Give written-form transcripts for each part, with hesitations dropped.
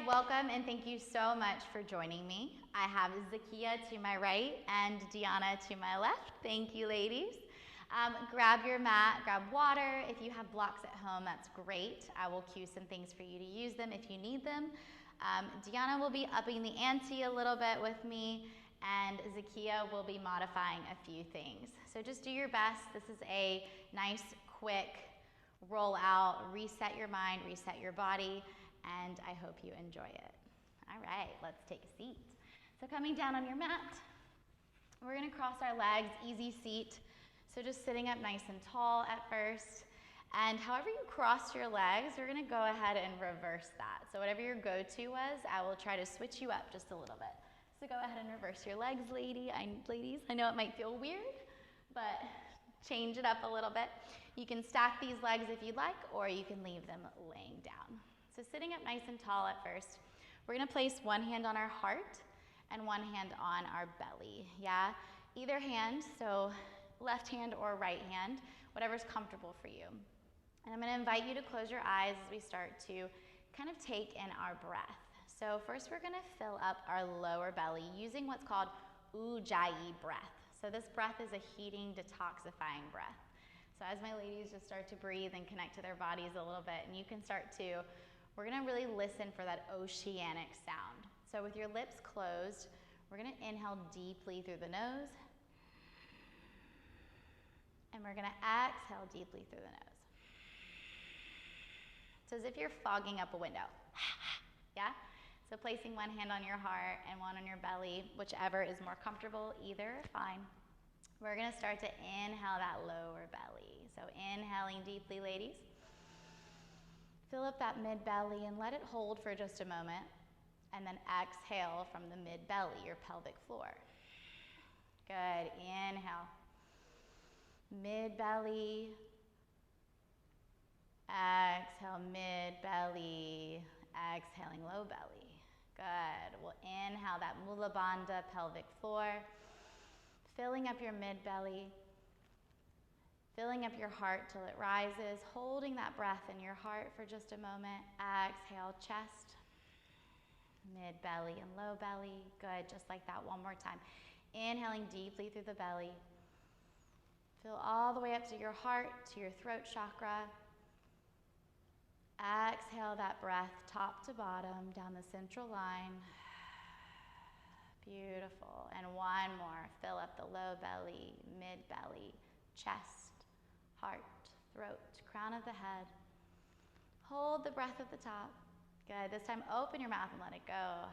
welcome and thank you so much for joining me. I have Zakia to my right and Deanna to my left. Thank you, ladies. Grab your mat, grab water. If you have blocks at home, that's great. I will cue some things for you to use them if you need them. Deanna will be upping the ante a little bit with me, and Zakia will be modifying a few things. So just do your best. This is a nice, quick roll out, reset your mind, reset your body, and I hope you enjoy it. All right, let's take a seat. So coming down on your mat, we're gonna cross our legs, easy seat. So just sitting up nice and tall at first. And however you cross your legs, we're gonna go ahead and reverse that. So whatever your go-to was, I will try to switch you up just a little bit. So go ahead and reverse your legs, ladies. I know it might feel weird, but change it up a little bit. You can stack these legs if you'd like, or you can leave them laying down. So sitting up nice and tall at first, we're gonna place one hand on our heart and one hand on our belly, yeah? Either hand, so left hand or right hand, whatever's comfortable for you. And I'm gonna invite you to close your eyes as we start to kind of take in our breath. So first we're gonna fill up our lower belly using what's called Ujjayi Breath. So this breath is a heating, detoxifying breath. So as my ladies just start to breathe and connect to their bodies a little bit, and you can start to, we're gonna really listen for that oceanic sound. So with your lips closed, we're gonna inhale deeply through the nose, and we're gonna exhale deeply through the nose. So as if you're fogging up a window, yeah? So placing one hand on your heart and one on your belly, whichever is more comfortable, either are fine. We're gonna start to inhale that lower belly. So inhaling deeply, ladies. Fill up that mid-belly and let it hold for just a moment. And then exhale from the mid-belly, your pelvic floor. Good, inhale. Mid-belly. Exhale, mid-belly. Exhaling, low belly. Good. We'll inhale that Mula Bandha pelvic floor. Filling up your mid-belly. Filling up your heart till it rises. Holding that breath in your heart for just a moment. Exhale, chest. Mid-belly and low belly. Good, just like that, one more time. Inhaling deeply through the belly. Fill all the way up to your heart, to your throat chakra. Exhale that breath top to bottom down the central line. Beautiful. And one more. Fill up the low belly, mid-belly, chest, heart, throat, crown of the head. Hold the breath at the top. Good. This time open your mouth and let it go.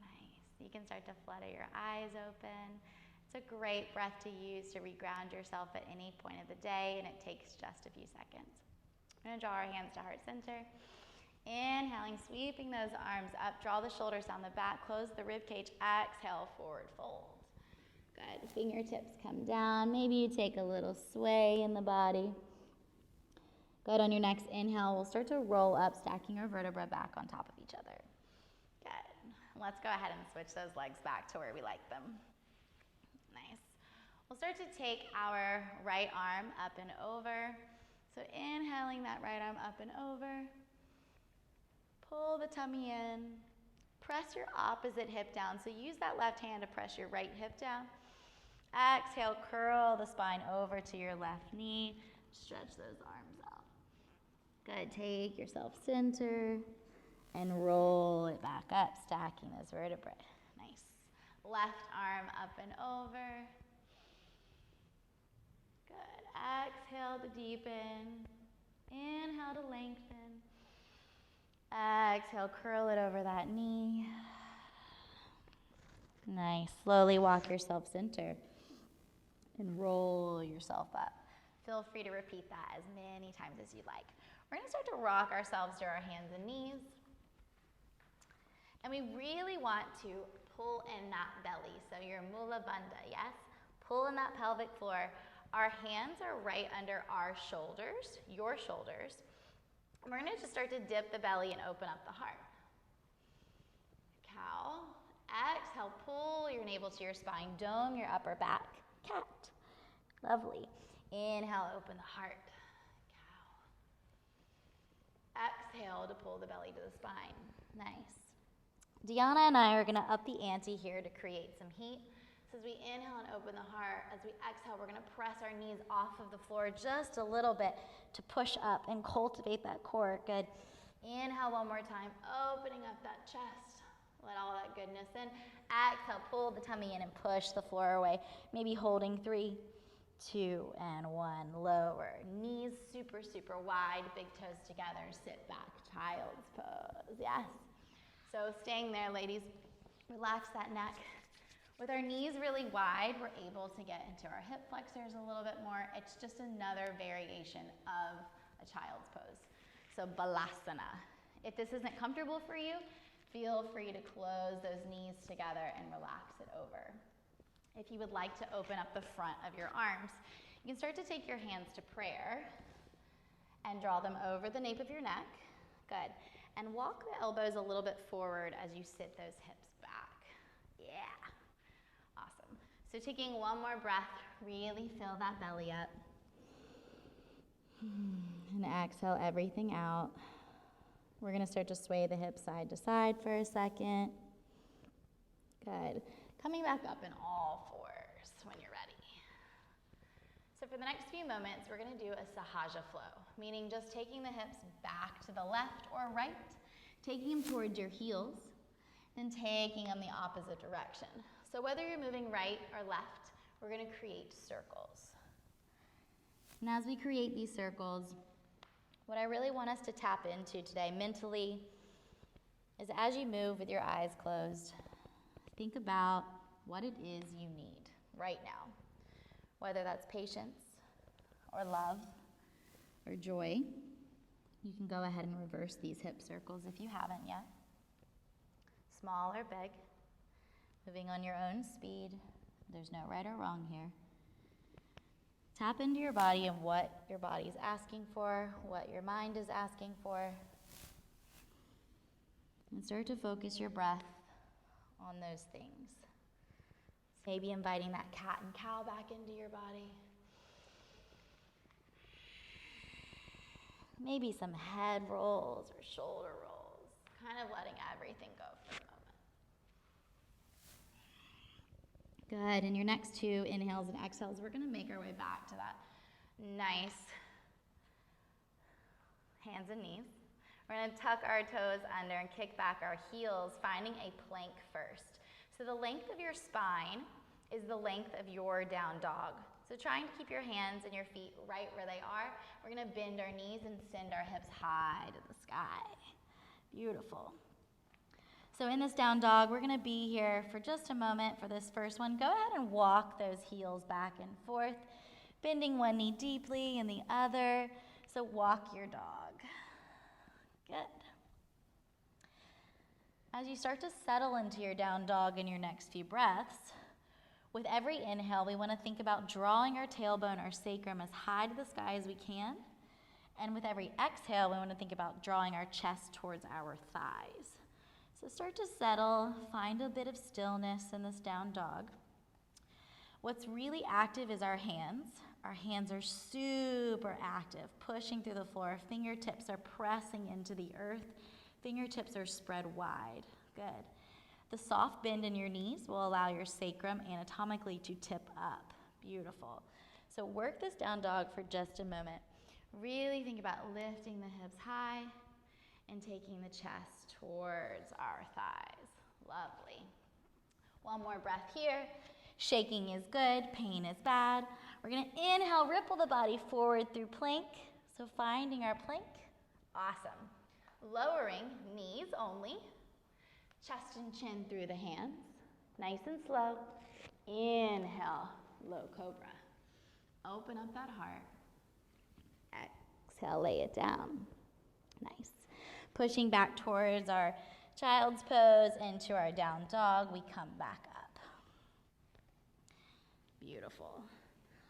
Nice. You can start to flutter your eyes open. It's a great breath to use to reground yourself at any point of the day, and it takes just a few seconds. We're gonna draw our hands to heart center. Inhaling, sweeping those arms up, draw the shoulders down the back, close the rib cage, exhale, forward fold. Good, fingertips come down. Maybe you take a little sway in the body. Good, on your next inhale, we'll start to roll up, stacking our vertebrae back on top of each other. Good, let's go ahead and switch those legs back to where we like them. Nice. We'll start to take our right arm up and over. So inhaling that right arm up and over. Pull the tummy in. Press your opposite hip down. So use that left hand to press your right hip down. Exhale, curl the spine over to your left knee. Stretch those arms out. Good, take yourself center and roll it back up, stacking those vertebrae. Nice. Left arm up and over. Good, exhale to deepen. Inhale to lengthen. Exhale, curl it over that knee. Nice, slowly walk yourself center and roll yourself up. Feel free to repeat that as many times as you'd like. We're gonna start to rock ourselves to our hands and knees. And we really want to pull in that belly. So your Mula Bandha, yes? Pull in that pelvic floor. Our hands are right under our shoulders, your shoulders. And we're gonna just start to dip the belly and open up the heart. Cow. Exhale, pull your navel to your spine, dome your upper back. Cat. Lovely. Inhale, open the heart. Cow. Exhale. exhale to pull the belly to the spine. Nice. Deanna and I are gonna up the ante here to create some heat. So as we inhale and open the heart, as we exhale, we're gonna press our knees off of the floor just a little bit to push up and cultivate that core. Good. Inhale one more time, opening up that chest. Let all that goodness in. Exhale, pull the tummy in and push the floor away. Maybe holding 3, 2, and 1. Lower. Knees super, super wide. Big toes together. Sit back. Child's pose. Yes. So staying there, ladies. Relax that neck. With our knees really wide, we're able to get into our hip flexors a little bit more. It's just another variation of a child's pose. So balasana. If this isn't comfortable for you, feel free to close those knees together and relax it over. If you would like to open up the front of your arms, you can start to take your hands to prayer and draw them over the nape of your neck. Good. And walk the elbows a little bit forward as you sit those hips back. Yeah. Awesome. So taking one more breath, really fill that belly up. And exhale everything out. We're going to start to sway the hips side to side for a second. Good. Coming back up in all fours when you're ready. So for the next few moments, we're going to do a Sahaja Flow, meaning just taking the hips back to the left or right, taking them towards your heels, then taking them the opposite direction. So whether you're moving right or left, we're going to create circles. And as we create these circles, what I really want us to tap into today mentally is as you move with your eyes closed, think about what it is you need right now, whether that's patience or love or joy. You can go ahead and reverse these hip circles if you haven't yet. Small or big, moving on your own speed. There's no right or wrong here. Tap into your body and what your body is asking for, what your mind is asking for. And start to focus your breath on those things. Maybe inviting that cat and cow back into your body. Maybe some head rolls or shoulder rolls. Kind of letting everything go for a moment. Good. In your next 2 inhales and exhales, we're going to make our way back to that nice hands and knees. We're going to tuck our toes under and kick back our heels, finding a plank first. So the length of your spine is the length of your down dog. So trying to keep your hands and your feet right where they are. We're going to bend our knees and send our hips high to the sky. Beautiful. So in this down dog, we're going to be here for just a moment for this first one. Go ahead and walk those heels back and forth, bending one knee deeply and the other. So walk your dog. Good. As you start to settle into your down dog in your next few breaths, with every inhale, we want to think about drawing our tailbone, our sacrum, as high to the sky as we can. And with every exhale, we want to think about drawing our chest towards our thighs. So start to settle, find a bit of stillness in this down dog. What's really active is our hands. Our hands are super active, pushing through the floor. Fingertips are pressing into the earth. Fingertips are spread wide. Good. The soft bend in your knees will allow your sacrum anatomically to tip up. Beautiful. So work this down dog for just a moment. Really think about lifting the hips high and taking the chest towards our thighs. Lovely. One more breath here. Shaking is good, pain is bad. We're going to inhale, ripple the body forward through plank. So finding our plank. Awesome. Lowering, knees only. Chest and chin through the hands. Nice and slow. Inhale, low cobra. Open up that heart. Exhale, lay it down. Nice. Pushing back towards our child's pose into our down dog, we come back up. Beautiful.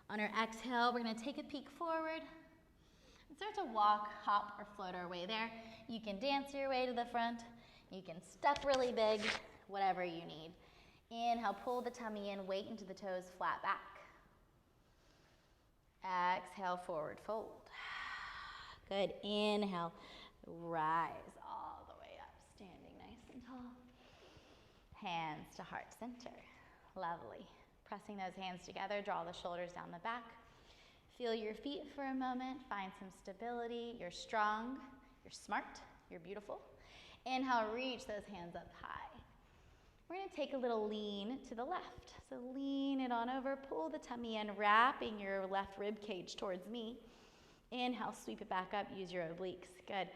On our exhale, we're going to take a peek forward and start to walk, hop, or float our way there. You can dance your way to the front. You can step really big, whatever you need. Inhale, pull the tummy in, weight into the toes, flat back. Exhale, forward fold. Good. Inhale, Rise all the way up, standing nice and tall. Hands to heart center. Lovely. Pressing those hands together, draw the shoulders down the back. Feel your feet for a moment. Find some stability. You're strong. You're smart. You're beautiful. Inhale, reach those hands up high. We're going to take a little lean to the left. So lean it on over. Pull the tummy in, wrapping your left rib cage towards me. Inhale, sweep it back up. Use your obliques. Good.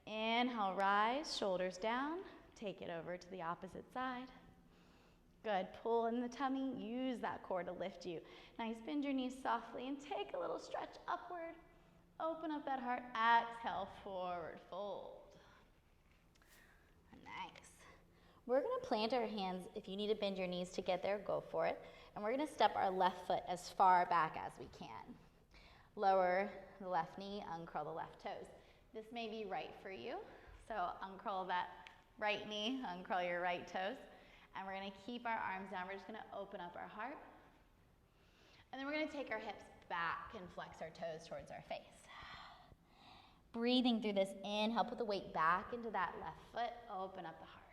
Inhale, rise, shoulders down. Take it over to the opposite side. Good. Pull in the tummy. Use that core to lift you. Nice. Bend your knees softly and take a little stretch upward. Open up that heart. Exhale, forward fold. Nice. We're going to plant our hands. If you need to bend your knees to get there, go for it. And we're going to step our left foot as far back as we can. Lower the left knee, uncurl the left toes. This may be right for you. So uncurl that right knee, uncurl your right toes. And we're going to keep our arms down. We're just going to open up our heart. And then we're going to take our hips back and flex our toes towards our face. Breathing through this, inhale, put the weight back into that left foot, open up the heart.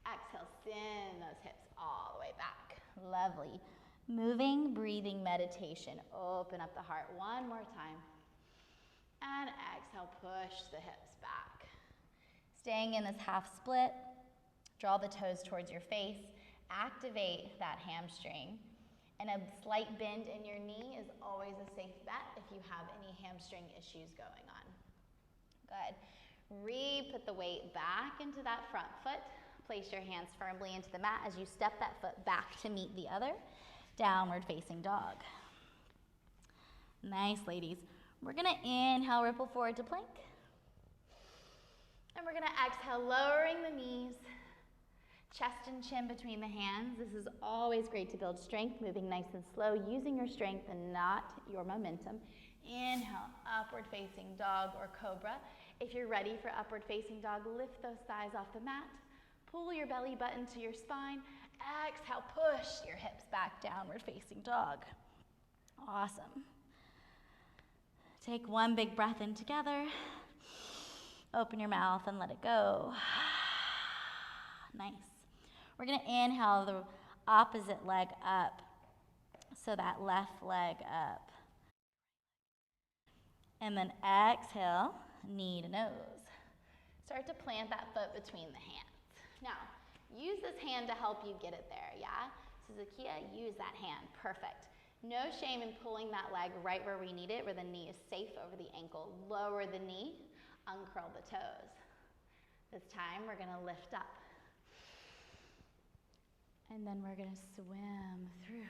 Exhale, send those hips all the way back. Lovely. Moving, breathing meditation. Open up the heart one more time. And exhale, push the hips back. Staying in this half split, draw the toes towards your face. Activate that hamstring. And a slight bend in your knee is always a safe bet if you have any hamstring issues going on. Good. Put the weight back into that front foot. Place your hands firmly into the mat as you step that foot back to meet the other. Downward facing dog. Nice, ladies. We're going to inhale, ripple forward to plank. And we're going to exhale, lowering the knees. Chest and chin between the hands. This is always great to build strength, moving nice and slow, using your strength and not your momentum. Inhale, upward facing dog or cobra. If you're ready for upward facing dog, lift those thighs off the mat. Pull your belly button to your spine. Exhale, push your hips back, downward facing dog. Awesome. Take one big breath in together. Open your mouth and let it go. Nice. We're going to inhale the opposite leg up. So that left leg up. And then exhale, knee to nose. Start to plant that foot between the hands. Now, use this hand to help you get it there, yeah? So Zakia, use that hand. Perfect. No shame in pulling that leg right where we need it, where the knee is safe over the ankle. Lower the knee, uncurl the toes. This time, we're going to lift up. And then we're going to swim through.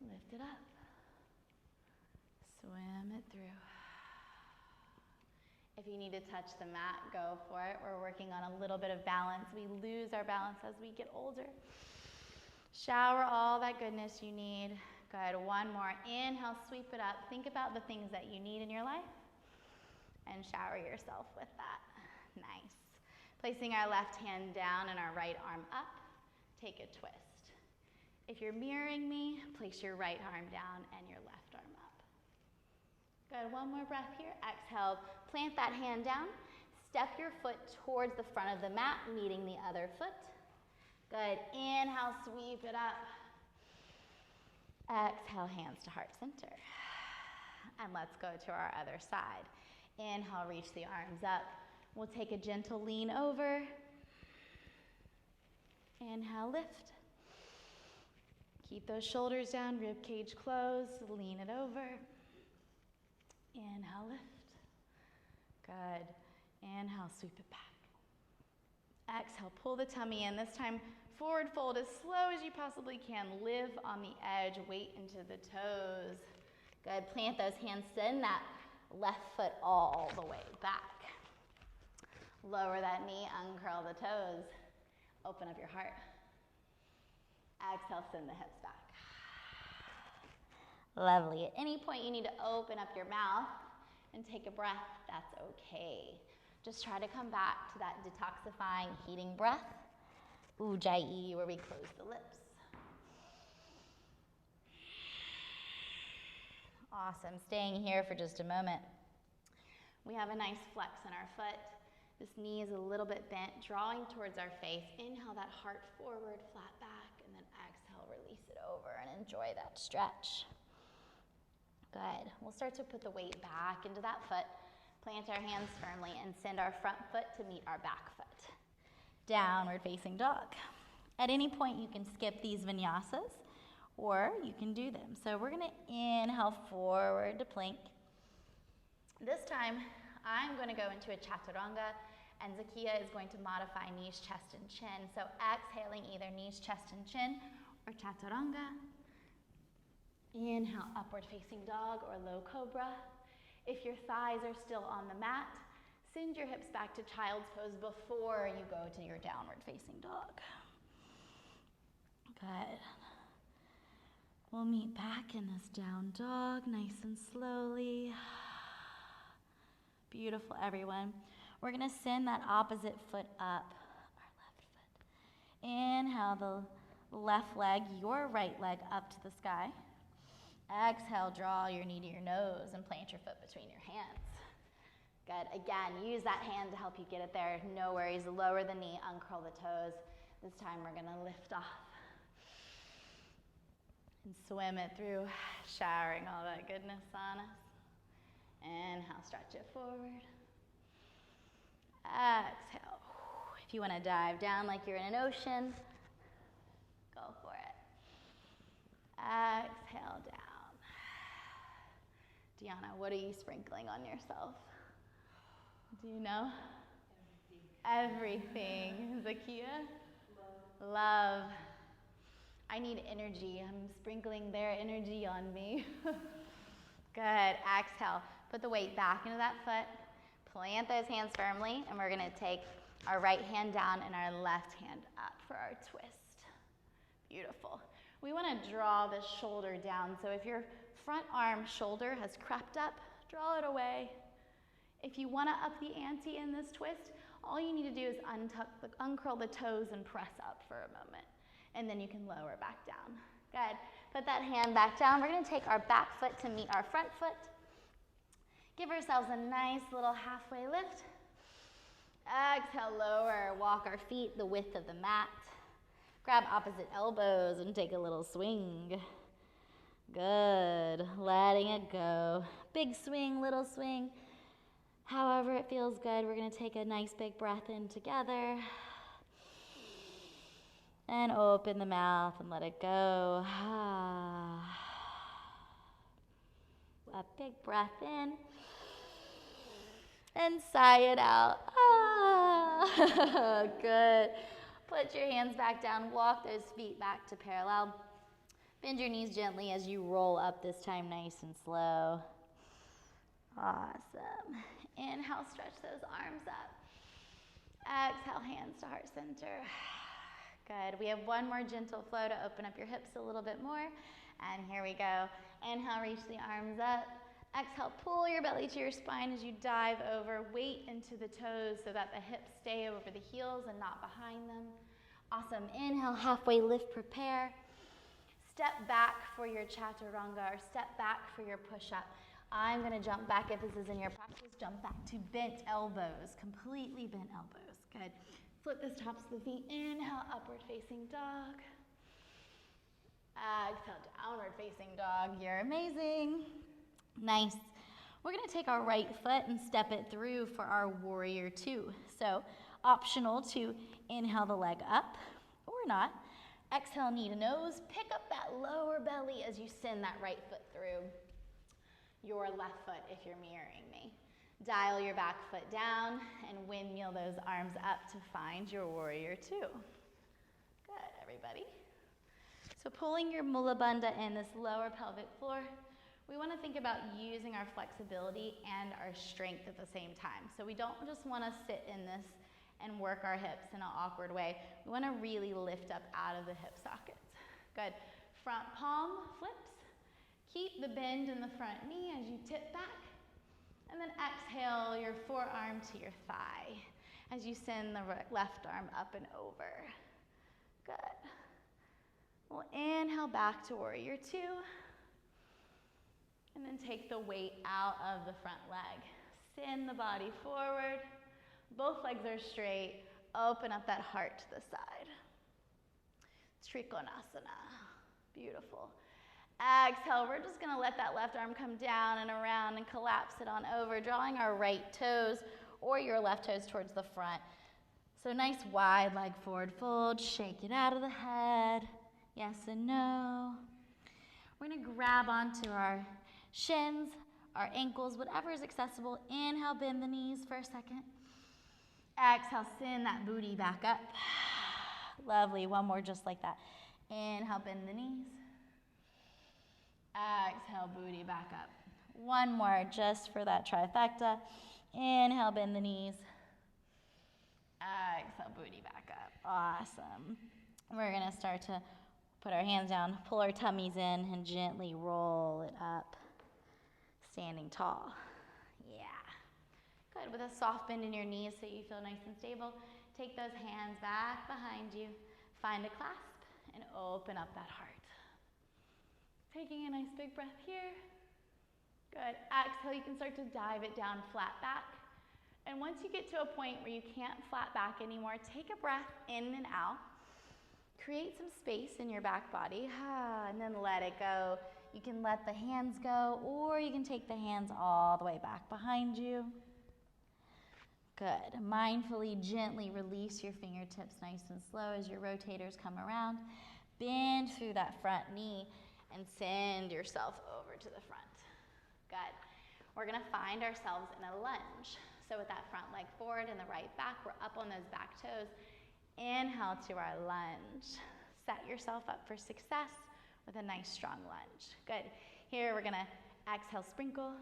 Lift it up. Swim it through. If you need to touch the mat, go for it. We're working on a little bit of balance. We lose our balance as we get older. Shower all that goodness you need. Good. One more. Inhale, sweep it up. Think about the things that you need in your life and shower yourself with that. Nice. Placing our left hand down and our right arm up, take a twist. If you're mirroring me, place your right arm down and your left arm up. Good, one more breath here. Exhale, plant that hand down. Step your foot towards the front of the mat, meeting the other foot. Good, inhale, sweep it up. Exhale, hands to heart center. And let's go to our other side. Inhale, reach the arms up. We'll take a gentle lean over. Inhale, lift. Keep those shoulders down, rib cage closed, lean it over. Inhale, lift. Good. Inhale, sweep it back. Exhale, pull the tummy in. This time, forward fold as slow as you possibly can. Live on the edge, weight into the toes. Good. Plant those hands, send that left foot all the way back. Lower that knee, uncurl the toes. Open up your heart. Exhale, send the hips back. Lovely. At any point you need to open up your mouth and take a breath, that's okay. Just try to come back to that detoxifying, heating breath. Ujjayi, where we close the lips. Awesome. Staying here for just a moment. We have a nice flex in our foot. This knee is a little bit bent, drawing towards our face. Inhale that heart forward, flat back, and then exhale, release it over, and enjoy that stretch. Good. We'll start to put the weight back into that foot, plant our hands firmly, and send our front foot to meet our back foot. Downward facing dog. At any point, you can skip these vinyasas, or you can do them. So we're going to inhale forward to plank. This time, I'm going to go into a Chaturanga, and Zakia is going to modify knees, chest, and chin. So exhaling either knees, chest, and chin, or Chaturanga. Inhale, upward facing dog or low cobra. If your thighs are still on the mat, send your hips back to child's pose before you go to your downward facing dog. Good. We'll meet back in this down dog, nice and slowly. Beautiful, everyone. We're going to send that opposite foot up, our left foot. Inhale the left leg, your right leg up to the sky. Exhale, draw your knee to your nose and plant your foot between your hands. Good. Again, use that hand to help you get it there. No worries. Lower the knee, uncurl the toes. This time we're going to lift off and swim it through, showering all that goodness on us. Inhale, stretch it forward. Exhale. If you want to dive down like you're in an ocean, go for it. Exhale down. Deanna, what are you sprinkling on yourself? Do you know? Everything. Zakia? Love. I need energy. I'm sprinkling their energy on me. Good. Exhale. Put the weight back into that foot. Plant those hands firmly, and we're going to take our right hand down and our left hand up for our twist. Beautiful. We want to draw the shoulder down. So if your front arm shoulder has crept up, draw it away. If you want to up the ante in this twist, all you need to do is uncurl the toes and press up for a moment. And then you can lower back down. Good. Put that hand back down. We're going to take our back foot to meet our front foot. Give ourselves a nice little halfway lift. Exhale, lower. Walk our feet the width of the mat. Grab opposite elbows and take a little swing. Good. Letting it go. Big swing, little swing. However it feels good. We're going to take a nice big breath in together. And open the mouth and let it go. A big breath in. And sigh it out. Good. Put your hands back down. Walk those feet back to parallel. Bend your knees gently as you roll up, this time nice and slow. Awesome. Inhale, stretch those arms up. Exhale, hands to heart center. Good. We have one more gentle flow to open up your hips a little bit more. And here we go. Inhale, reach the arms up. Exhale, pull your belly to your spine as you dive over. Weight into the toes so that the hips stay over the heels and not behind them. Awesome. Inhale, halfway lift, prepare. Step back for your Chaturanga, or step back for your push-up. I'm going to jump back. If this is in your practice, jump back to bent elbows, completely bent elbows. Good. Flip the tops of the feet. Inhale, upward facing dog. Exhale, downward facing dog. You're amazing. Nice. We're going to take our right foot and step it through for our warrior two. So optional to inhale the leg up or not. Exhale, knee to nose. Pick up that lower belly as you send that right foot through your left foot if you're mirroring me. Dial your back foot down and windmill those arms up to find your warrior two. Good, everybody. So pulling your mula bandha in, this lower pelvic floor, we want to think about using our flexibility and our strength at the same time. So we don't just want to sit in this and work our hips in an awkward way. We want to really lift up out of the hip sockets. Good. Front palm flips. Keep the bend in the front knee as you tip back. And then exhale your forearm to your thigh as you send the left arm up and over. Good. We'll inhale back to warrior two. And then take the weight out of the front leg. Send the body forward. Both legs are straight. Open up that heart to the side. Trikonasana. Beautiful. Exhale, we're just going to let that left arm come down and around and collapse it on over, drawing our right toes or your left toes towards the front. So nice wide leg forward fold. Shake it out of the head. Yes and no. We're going to grab onto our shins, our ankles, whatever is accessible. Inhale, bend the knees for a second. Exhale, send that booty back up. Lovely. One more just like that. Inhale, bend the knees. Exhale, booty back up. One more just for that trifecta. Inhale, bend the knees. Exhale, booty back up. Awesome. We're going to start to put our hands down, pull our tummies in, and gently roll it up. Standing tall. Yeah. Good. With a soft bend in your knees so you feel nice and stable. Take those hands back behind you. Find a clasp and open up that heart. Taking a nice big breath here. Good. Exhale, you can start to dive it down flat back. And once you get to a point where you can't flat back anymore, take a breath in and out. Create some space in your back body, and then let it go. You can let the hands go, or you can take the hands all the way back behind you. Good. Mindfully, gently release your fingertips nice and slow as your rotators come around. Bend through that front knee and send yourself over to the front. Good. We're going to find ourselves in a lunge. So with that front leg forward and the right back, we're up on those back toes. Inhale to our lunge. Set yourself up for success with a nice strong lunge. Good. Here we're going to exhale, sprinkle.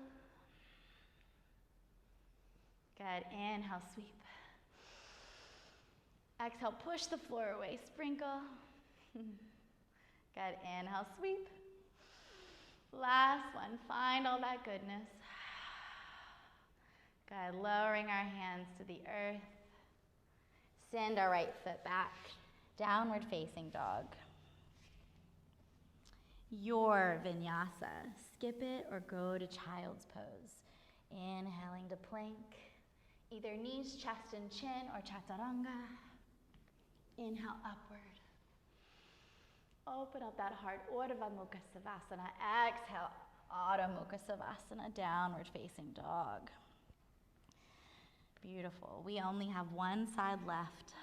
Good. Inhale, sweep. Exhale, push the floor away, sprinkle. Good. Inhale, sweep. Last one. Find all that goodness. Good. Lowering our hands to the earth. Send our right foot back. Downward facing dog. Your vinyasa. Skip it or go to child's pose. Inhaling to plank. Either knees, chest, and chin, or chaturanga. Inhale upward. Open up that heart. Urdhva Mukha Savasana. Exhale. Adho Mukha Savasana. Downward facing dog. Beautiful. We only have one side left.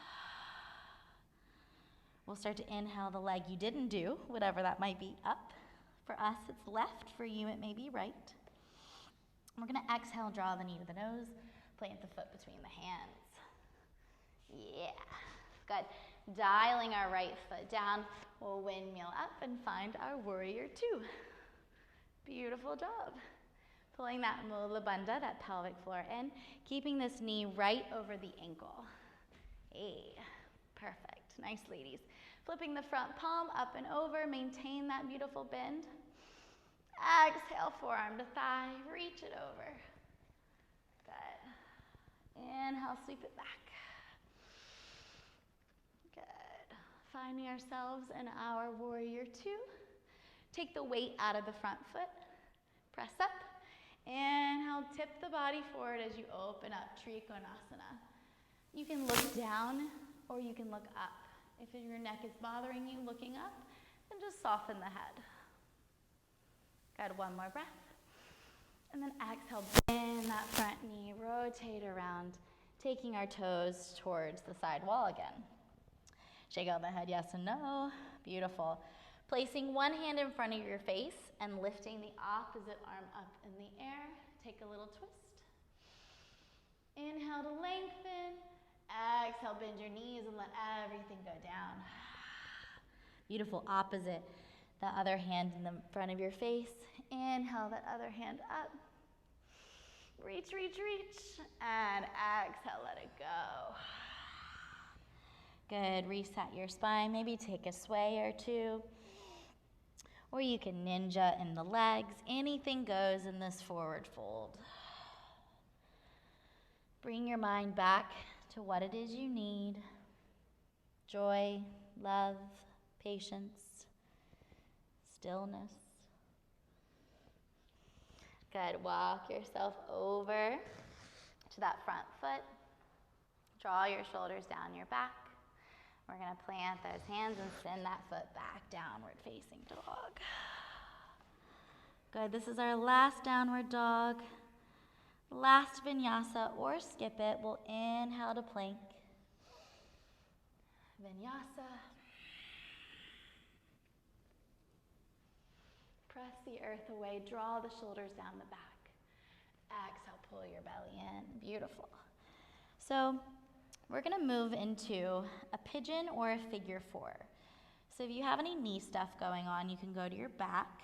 We'll start to inhale the leg you didn't do, whatever that might be, up. For us, it's left. For you, it may be right. We're going to exhale, draw the knee to the nose, plant the foot between the hands. Yeah. Good. Dialing our right foot down, we'll windmill up and find our warrior two. Beautiful job. Pulling that mula bandha, that pelvic floor in, keeping this knee right over the ankle. Hey, perfect. Nice, ladies. Flipping the front palm up and over, maintain that beautiful bend. Exhale, forearm to thigh, reach it over. Good. Inhale, sweep it back. Good. Finding ourselves in our warrior two. Take the weight out of the front foot. Press up. Inhale, tip the body forward as you open up, Trikonasana. You can look down or you can look up. If your neck is bothering you, looking up, then just soften the head. Good, one more breath. And then exhale, bend that front knee, rotate around, taking our toes towards the side wall again. Shake out the head, yes and no. Beautiful. Placing one hand in front of your face and lifting the opposite arm up in the air. Take a little twist. Inhale to lengthen. Exhale, bend your knees and let everything go down. Beautiful. Opposite. The other hand in the front of your face. Inhale, that other hand up. Reach, reach, reach. And exhale, let it go. Good. Reset your spine. Maybe take a sway or two. Or you can ninja in the legs. Anything goes in this forward fold. Bring your mind back to what it is you need. Joy, love, patience, stillness. Good. Walk yourself over to that front foot. Draw your shoulders down your back. We're going to plant those hands and send that foot back, downward facing dog. Good. This is our last downward dog. Last vinyasa, or skip it. We'll inhale to plank. Vinyasa. Press the earth away. Draw the shoulders down the back. Exhale, pull your belly in. Beautiful. So we're going to move into a pigeon or a figure four. So if you have any knee stuff going on, you can go to your back.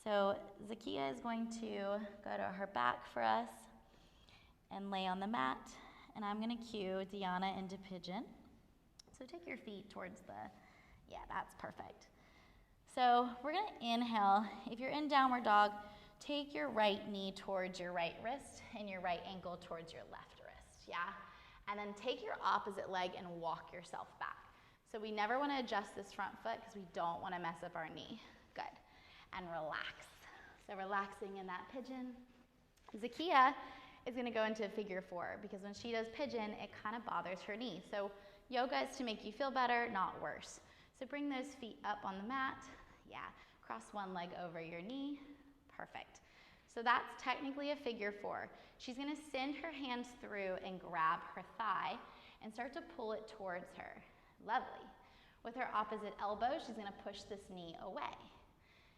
So Zakiya is going to go to her back for us and lay on the mat. And I'm going to cue Diana into pigeon. So take your feet towards yeah, that's perfect. So we're going to inhale. If you're in downward dog, take your right knee towards your right wrist and your right ankle towards your left wrist, yeah? And then take your opposite leg and walk yourself back. So we never want to adjust this front foot because we don't want to mess up our knee. Good. And relax. So relaxing in that pigeon. Zakiya is going to go into figure four because when she does pigeon, it kind of bothers her knee. So yoga is to make you feel better, not worse. So bring those feet up on the mat. Yeah. Cross one leg over your knee. Perfect. So that's technically a figure four. She's going to send her hands through and grab her thigh and start to pull it towards her. Lovely. With her opposite elbow, she's going to push this knee away.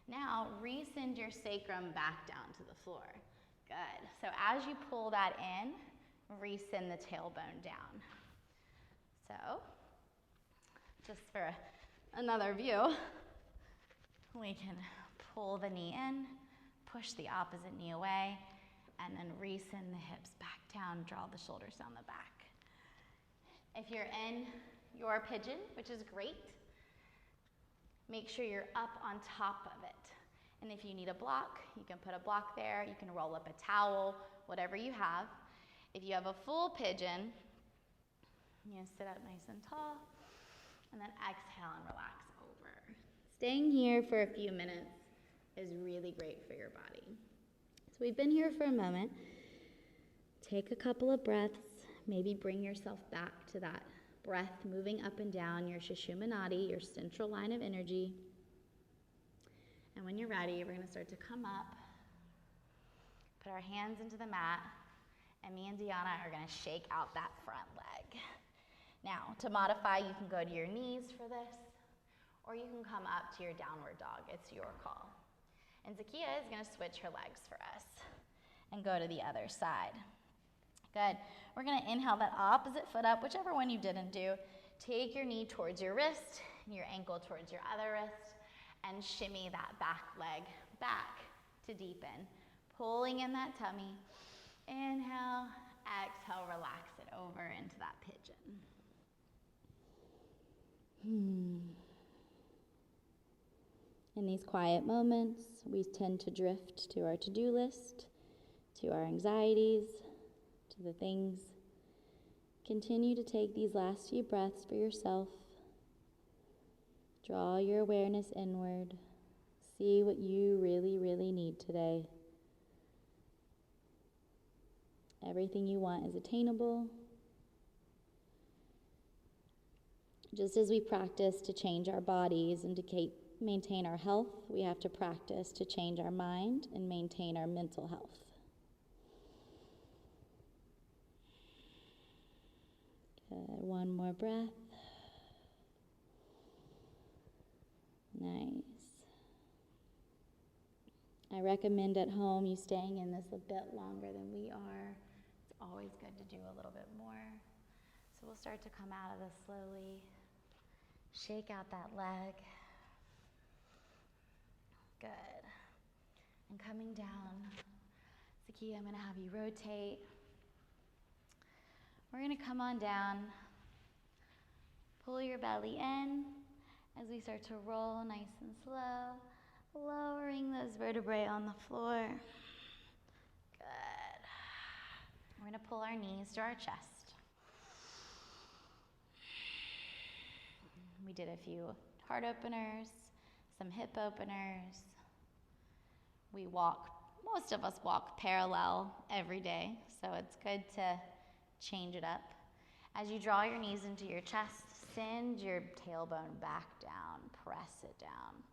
Now, resend your sacrum back down to the floor. Good. So as you pull that in, resend the tailbone down. So, just for another view, we can pull the knee in, push the opposite knee away, and then resend the hips back down, draw the shoulders down the back. If you're in your pigeon, which is great, make sure you're up on top of it. And if you need a block, you can put a block there, you can roll up a towel, whatever you have. If you have a full pigeon, you sit up nice and tall, and then exhale and relax over. Staying here for a few minutes is really great for your body. So we've been here for a moment. Take a couple of breaths. Maybe bring yourself back to that breath moving up and down your Sushumna, your central line of energy. And when you're ready, we're going to start to come up, put our hands into the mat, and me and Diana are going to shake out that front leg. Now, to modify, you can go to your knees for this, or you can come up to your downward dog. It's your call. And Zakiya is going to switch her legs for us and go to the other side. Good. We're going to inhale that opposite foot up, whichever one you didn't do. Take your knee towards your wrist and your ankle towards your other wrist, and shimmy that back leg back to deepen. Pulling in that tummy. Inhale, exhale, relax it over into that pigeon. In these quiet moments, we tend to drift to our to-do list, to our anxieties, to the things. Continue to take these last few breaths for yourself. Draw your awareness inward. See what you really, really need today. Everything you want is attainable. Just as we practice to change our bodies and to maintain our health, we have to practice to change our mind and maintain our mental health. Good. One more breath. Nice. I recommend at home you staying in this a bit longer than we are. It's always good to do a little bit more. So we'll start to come out of this slowly. Shake out that leg. Good. And coming down, Zakiya, I'm going to have you rotate. We're going to come on down. Pull your belly in as we start to roll nice and slow, lowering those vertebrae on the floor. Good. We're going to pull our knees to our chest. We did a few heart openers, some hip openers. We walk most of us walk parallel every day, so it's good to change it up. As you draw your knees into your chest, send your tailbone back down, press it down.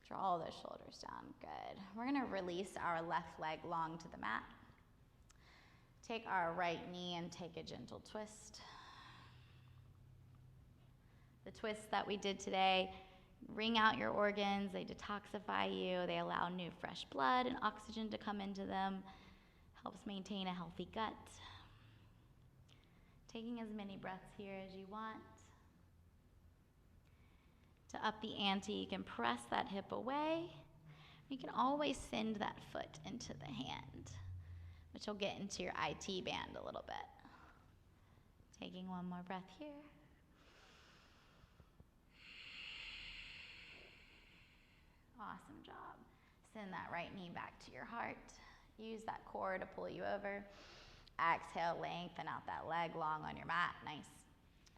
Draw those shoulders down, good. We're gonna release our left leg long to the mat. Take our right knee and take a gentle twist. The twists that we did today wring out your organs, they detoxify you, they allow new fresh blood and oxygen to come into them, helps maintain a healthy gut. Taking as many breaths here as you want. To up the ante, you can press that hip away. You can always send that foot into the hand, which will get into your IT band a little bit. Taking one more breath here. Awesome job. Send that right knee back to your heart. Use that core to pull you over. Exhale, lengthen out that leg long on your mat. Nice.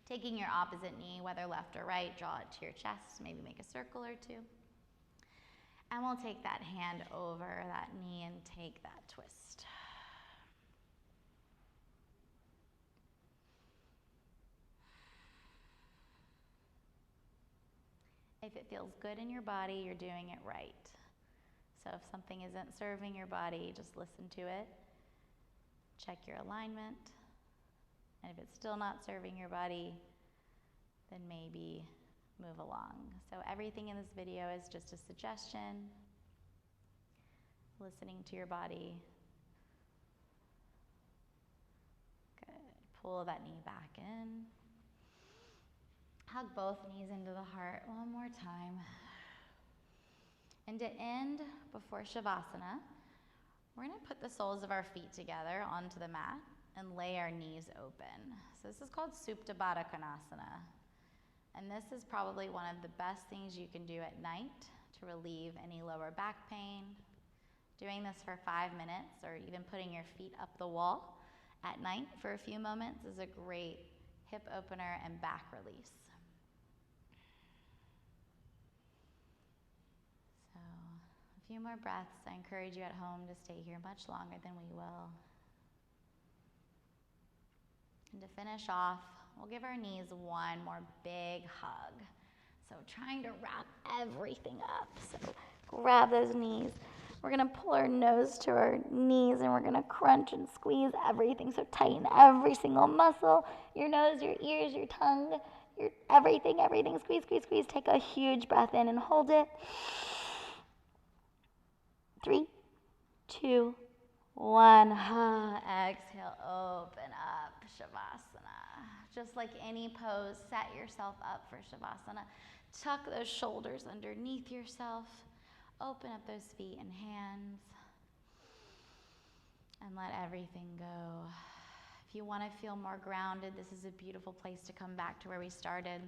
Taking your opposite knee, whether left or right, draw it to your chest, maybe make a circle or two. And we'll take that hand over that knee and take that twist. If it feels good in your body, you're doing it right. So if something isn't serving your body, just listen to it. Check your alignment. And if it's still not serving your body, then maybe move along. So everything in this video is just a suggestion. Listening to your body. Good. Pull that knee back in. Hug both knees into the heart one more time. And to end before Shavasana, we're going to put the soles of our feet together onto the mat and lay our knees open. So this is called Supta Baddha Konasana. And this is probably one of the best things you can do at night to relieve any lower back pain. Doing this for 5 minutes or even putting your feet up the wall at night for a few moments is a great hip opener and back release. So a few more breaths. I encourage you at home to stay here much longer than we will. And to finish off, we'll give our knees one more big hug. So trying to wrap everything up. So grab those knees. We're going to pull our nose to our knees and we're going to crunch and squeeze everything. So tighten every single muscle, your nose, your ears, your tongue, your everything. Squeeze, squeeze, squeeze. Take a huge breath in and hold it. 3, 2, 1. Exhale, open up, Shavasana. Just like any pose, set yourself up for Shavasana. Tuck those shoulders underneath yourself. Open up those feet and hands. And let everything go. If you want to feel more grounded, this is a beautiful place to come back to where we started.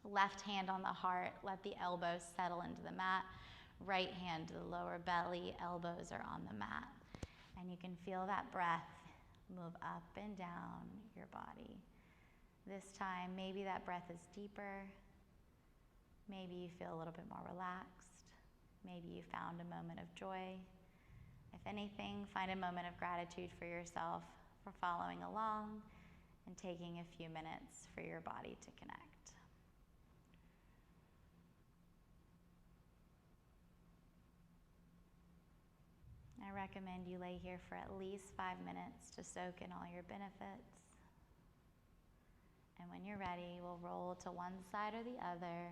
Left hand on the heart, let the elbows settle into the mat. Right hand to the lower belly, elbows are on the mat. And you can feel that breath move up and down your body. This time, maybe that breath is deeper. Maybe you feel a little bit more relaxed. Maybe you found a moment of joy. If anything, find a moment of gratitude for yourself for following along and taking a few minutes for your body to connect. I recommend you lay here for at least 5 minutes to soak in all your benefits. And when you're ready, we'll roll to one side or the other.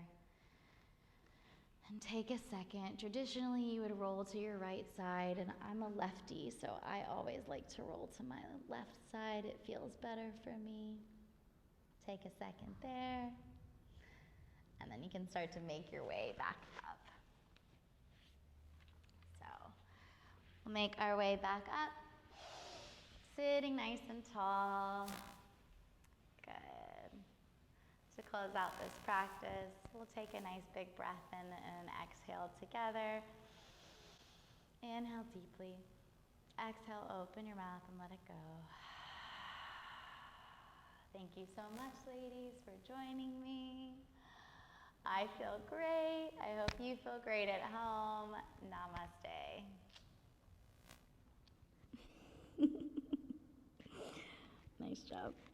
And take a second. Traditionally, you would roll to your right side, and I'm a lefty, so I always like to roll to my left side. It feels better for me. Take a second there. And then you can start to make your way back up. So we'll make our way back up. Sitting nice and tall. Good. To close out this practice, we'll take a nice big breath in and exhale together. Inhale deeply. Exhale, open your mouth and let it go. Thank you so much, ladies, for joining me. I feel great. I hope you feel great at home. Namaste. up.